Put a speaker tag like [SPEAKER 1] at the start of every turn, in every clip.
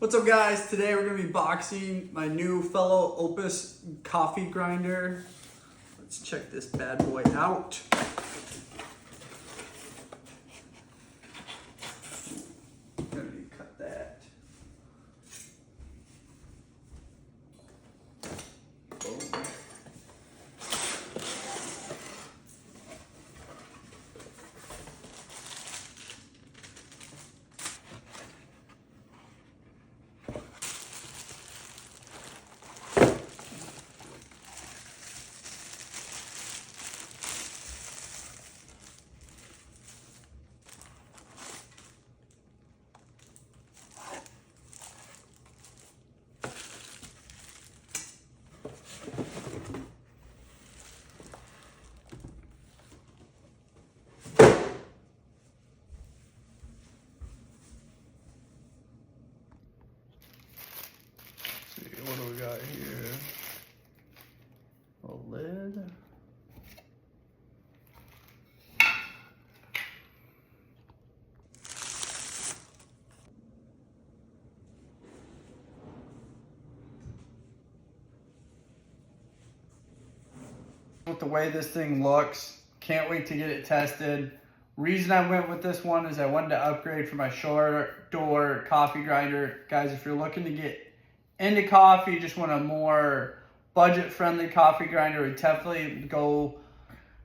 [SPEAKER 1] What's up, guys? Today we're going to be boxing my new fellow Opus coffee grinder. Let's check this bad boy out. Gonna need to cut that. Boom. What do we got here? A lid. With the way this thing looks, can't wait to get it tested. Reason I went with this one is I wanted to upgrade for my short door coffee grinder. Guys, if you're looking to get into coffee, just want a more budget-friendly coffee grinder, would definitely go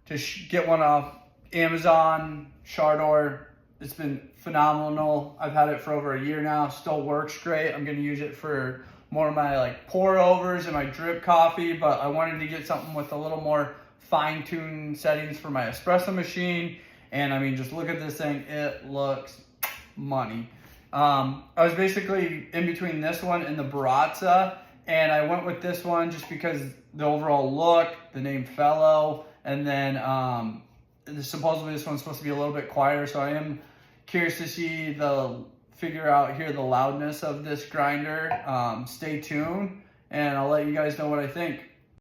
[SPEAKER 1] to get one off Amazon, Shardor. It's been phenomenal. I've had it for over a year now. Still works great. I'm gonna use it for more of my pour overs and my drip coffee, but I wanted to get something with a little more fine-tuned settings for my espresso machine. And I mean, just look at this thing. It looks money. I was basically in between this one and the Baratza, and I went with this one just because the overall look, the name Fellow, and then supposedly this one's supposed to be a little bit quieter, so I am curious to figure out here the loudness of this grinder. Stay tuned, and I'll let you guys know what I think.